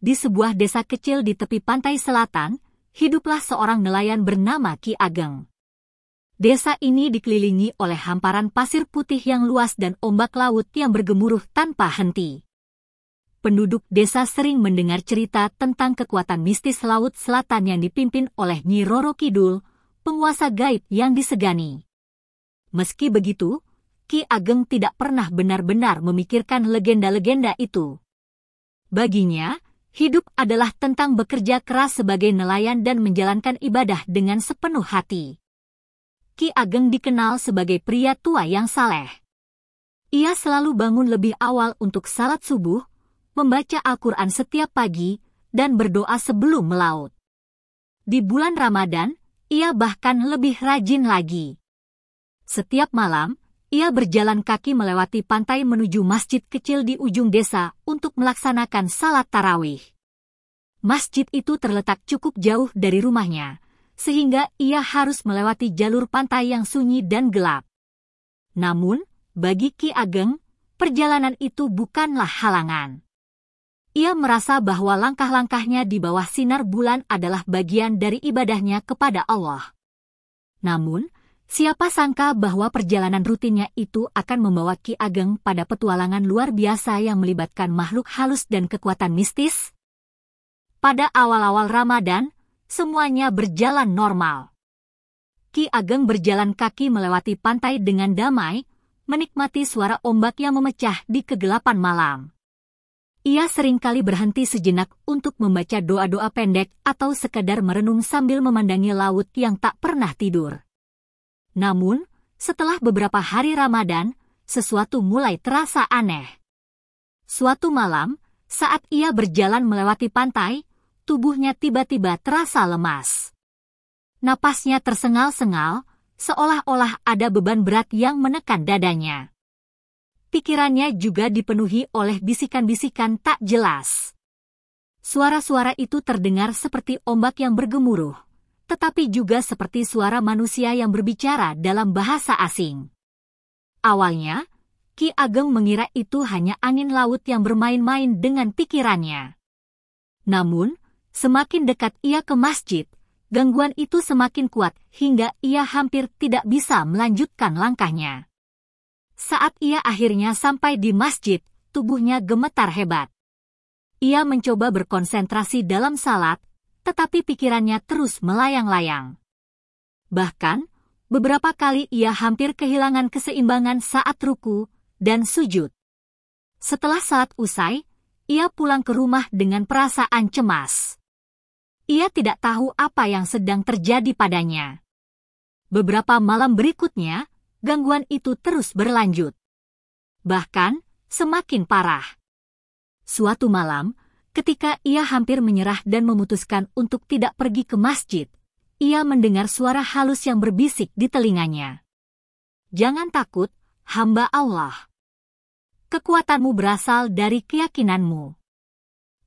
Di sebuah desa kecil di tepi pantai selatan, hiduplah seorang nelayan bernama Ki Ageng. Desa ini dikelilingi oleh hamparan pasir putih yang luas dan ombak laut yang bergemuruh tanpa henti. Penduduk desa sering mendengar cerita tentang kekuatan mistis laut selatan yang dipimpin oleh Nyi Roro Kidul, penguasa gaib yang disegani. Meski begitu, Ki Ageng tidak pernah benar-benar memikirkan legenda-legenda itu. Baginya, hidup adalah tentang bekerja keras sebagai nelayan dan menjalankan ibadah dengan sepenuh hati. Ki Ageng dikenal sebagai pria tua yang saleh. Ia selalu bangun lebih awal untuk salat subuh, membaca Al-Quran setiap pagi, dan berdoa sebelum melaut. Di bulan Ramadan, ia bahkan lebih rajin lagi. Setiap malam, ia berjalan kaki melewati pantai menuju masjid kecil di ujung desa untuk melaksanakan salat tarawih. Masjid itu terletak cukup jauh dari rumahnya, sehingga ia harus melewati jalur pantai yang sunyi dan gelap. Namun, bagi Ki Ageng, perjalanan itu bukanlah halangan. Ia merasa bahwa langkah-langkahnya di bawah sinar bulan adalah bagian dari ibadahnya kepada Allah. Namun, siapa sangka bahwa perjalanan rutinnya itu akan membawa Ki Ageng pada petualangan luar biasa yang melibatkan makhluk halus dan kekuatan mistis? Pada awal-awal Ramadan, semuanya berjalan normal. Ki Ageng berjalan kaki melewati pantai dengan damai, menikmati suara ombak yang memecah di kegelapan malam. Ia seringkali berhenti sejenak untuk membaca doa-doa pendek atau sekadar merenung sambil memandangi laut yang tak pernah tidur. Namun, setelah beberapa hari Ramadan, sesuatu mulai terasa aneh. Suatu malam, saat ia berjalan melewati pantai, tubuhnya tiba-tiba terasa lemas. Napasnya tersengal-sengal, seolah-olah ada beban berat yang menekan dadanya. Pikirannya juga dipenuhi oleh bisikan-bisikan tak jelas. Suara-suara itu terdengar seperti ombak yang bergemuruh, tetapi juga seperti suara manusia yang berbicara dalam bahasa asing. Awalnya, Ki Ageng mengira itu hanya angin laut yang bermain-main dengan pikirannya. Namun, semakin dekat ia ke masjid, gangguan itu semakin kuat hingga ia hampir tidak bisa melanjutkan langkahnya. Saat ia akhirnya sampai di masjid, tubuhnya gemetar hebat. Ia mencoba berkonsentrasi dalam salat, tetapi pikirannya terus melayang-layang. Bahkan, beberapa kali ia hampir kehilangan keseimbangan saat ruku dan sujud. Setelah salat usai, ia pulang ke rumah dengan perasaan cemas. Ia tidak tahu apa yang sedang terjadi padanya. Beberapa malam berikutnya, gangguan itu terus berlanjut. Bahkan, semakin parah. Suatu malam, ketika ia hampir menyerah dan memutuskan untuk tidak pergi ke masjid, ia mendengar suara halus yang berbisik di telinganya. "Jangan takut, hamba Allah. Kekuatanmu berasal dari keyakinanmu."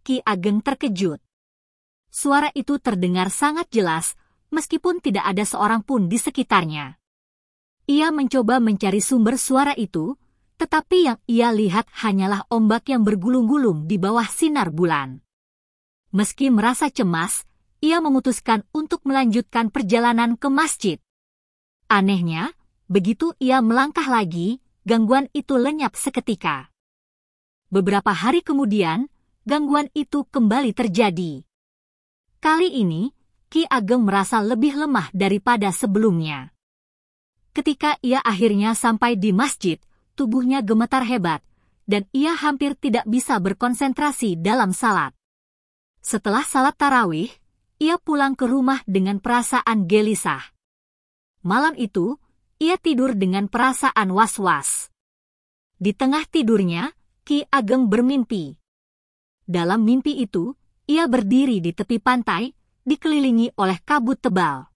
Ki Ageng terkejut. Suara itu terdengar sangat jelas, meskipun tidak ada seorang pun di sekitarnya. Ia mencoba mencari sumber suara itu, tetapi yang ia lihat hanyalah ombak yang bergulung-gulung di bawah sinar bulan. Meski merasa cemas, ia memutuskan untuk melanjutkan perjalanan ke masjid. Anehnya, begitu ia melangkah lagi, gangguan itu lenyap seketika. Beberapa hari kemudian, gangguan itu kembali terjadi. Kali ini, Ki Ageng merasa lebih lemah daripada sebelumnya. Ketika ia akhirnya sampai di masjid, tubuhnya gemetar hebat, dan ia hampir tidak bisa berkonsentrasi dalam salat. Setelah salat tarawih, ia pulang ke rumah dengan perasaan gelisah. Malam itu, ia tidur dengan perasaan was-was. Di tengah tidurnya, Ki Ageng bermimpi. Dalam mimpi itu, ia berdiri di tepi pantai, dikelilingi oleh kabut tebal.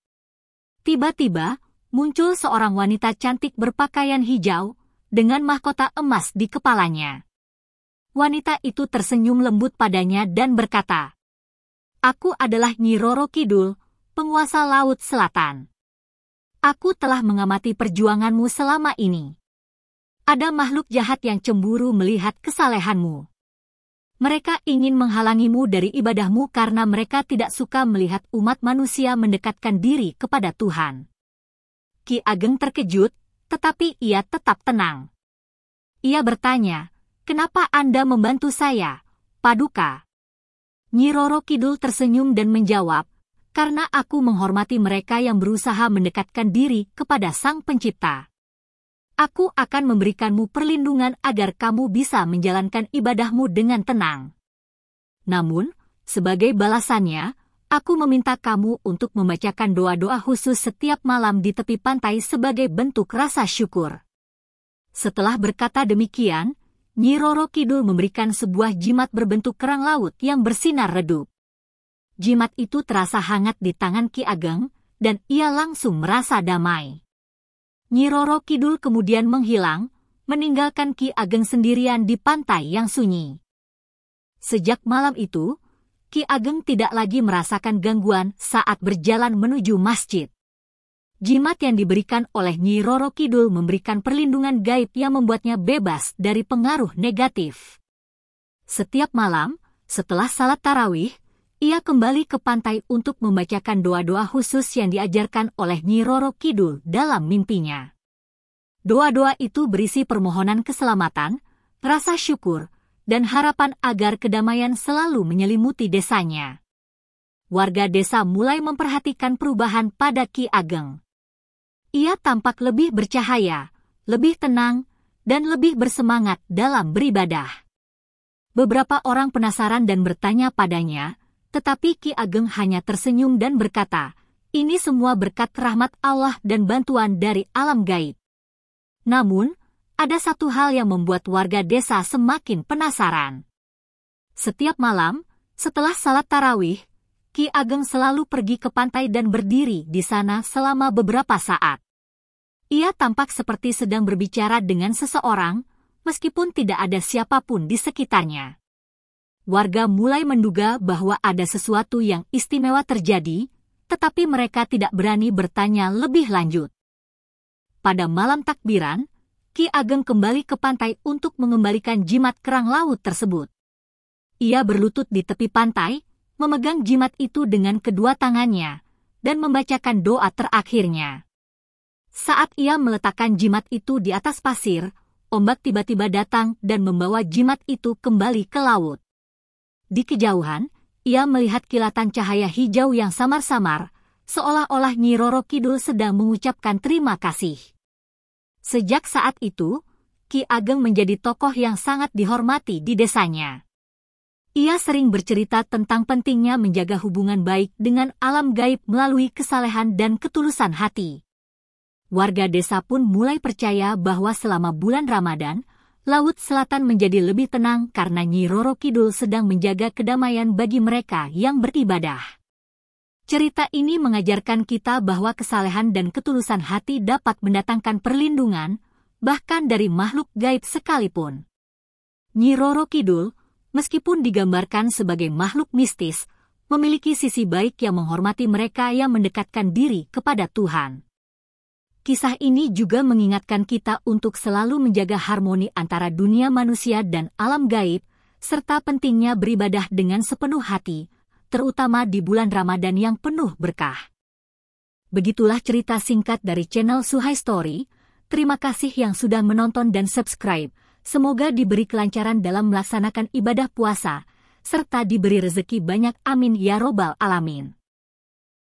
Tiba-tiba, muncul seorang wanita cantik berpakaian hijau, dengan mahkota emas di kepalanya. Wanita itu tersenyum lembut padanya dan berkata, "Aku adalah Nyi Roro Kidul, penguasa Laut Selatan. Aku telah mengamati perjuanganmu selama ini. Ada makhluk jahat yang cemburu melihat kesalehanmu. Mereka ingin menghalangimu dari ibadahmu karena mereka tidak suka melihat umat manusia mendekatkan diri kepada Tuhan. Ki Ageng terkejut, tetapi ia tetap tenang. Ia bertanya, "Kenapa Anda membantu saya, Paduka?" Nyi Roro Kidul tersenyum dan menjawab, "Karena aku menghormati mereka yang berusaha mendekatkan diri kepada Sang Pencipta. Aku akan memberikanmu perlindungan agar kamu bisa menjalankan ibadahmu dengan tenang. Namun, sebagai balasannya, aku meminta kamu untuk membacakan doa-doa khusus setiap malam di tepi pantai sebagai bentuk rasa syukur." Setelah berkata demikian, Nyi Roro Kidul memberikan sebuah jimat berbentuk kerang laut yang bersinar redup. Jimat itu terasa hangat di tangan Ki Ageng, dan ia langsung merasa damai. Nyi Roro Kidul kemudian menghilang, meninggalkan Ki Ageng sendirian di pantai yang sunyi. Sejak malam itu, Ki Ageng tidak lagi merasakan gangguan saat berjalan menuju masjid. Jimat yang diberikan oleh Nyi Roro Kidul memberikan perlindungan gaib yang membuatnya bebas dari pengaruh negatif. Setiap malam, setelah salat tarawih, ia kembali ke pantai untuk membacakan doa-doa khusus yang diajarkan oleh Nyi Roro Kidul dalam mimpinya. Doa-doa itu berisi permohonan keselamatan, rasa syukur, dan harapan agar kedamaian selalu menyelimuti desanya. Warga desa mulai memperhatikan perubahan pada Ki Ageng. Ia tampak lebih bercahaya, lebih tenang, dan lebih bersemangat dalam beribadah. Beberapa orang penasaran dan bertanya padanya, tetapi Ki Ageng hanya tersenyum dan berkata, "Ini semua berkat rahmat Allah dan bantuan dari alam gaib." Namun, ada satu hal yang membuat warga desa semakin penasaran. Setiap malam, setelah salat tarawih, Ki Ageng selalu pergi ke pantai dan berdiri di sana selama beberapa saat. Ia tampak seperti sedang berbicara dengan seseorang, meskipun tidak ada siapapun di sekitarnya. Warga mulai menduga bahwa ada sesuatu yang istimewa terjadi, tetapi mereka tidak berani bertanya lebih lanjut. Pada malam takbiran, Ki Ageng kembali ke pantai untuk mengembalikan jimat kerang laut tersebut. Ia berlutut di tepi pantai, memegang jimat itu dengan kedua tangannya, dan membacakan doa terakhirnya. Saat ia meletakkan jimat itu di atas pasir, ombak tiba-tiba datang dan membawa jimat itu kembali ke laut. Di kejauhan, ia melihat kilatan cahaya hijau yang samar-samar, seolah-olah Nyi Roro Kidul sedang mengucapkan terima kasih. Sejak saat itu, Ki Ageng menjadi tokoh yang sangat dihormati di desanya. Ia sering bercerita tentang pentingnya menjaga hubungan baik dengan alam gaib melalui kesalehan dan ketulusan hati. Warga desa pun mulai percaya bahwa selama bulan Ramadan, Laut Selatan menjadi lebih tenang karena Nyi Roro Kidul sedang menjaga kedamaian bagi mereka yang beribadah. Cerita ini mengajarkan kita bahwa kesalehan dan ketulusan hati dapat mendatangkan perlindungan, bahkan dari makhluk gaib sekalipun. Nyi Roro Kidul, meskipun digambarkan sebagai makhluk mistis, memiliki sisi baik yang menghormati mereka yang mendekatkan diri kepada Tuhan. Kisah ini juga mengingatkan kita untuk selalu menjaga harmoni antara dunia manusia dan alam gaib, serta pentingnya beribadah dengan sepenuh hati, terutama di bulan Ramadan yang penuh berkah. Begitulah cerita singkat dari channel Suhai Story. Terima kasih yang sudah menonton dan subscribe. Semoga diberi kelancaran dalam melaksanakan ibadah puasa, serta diberi rezeki banyak, amin ya robbal alamin.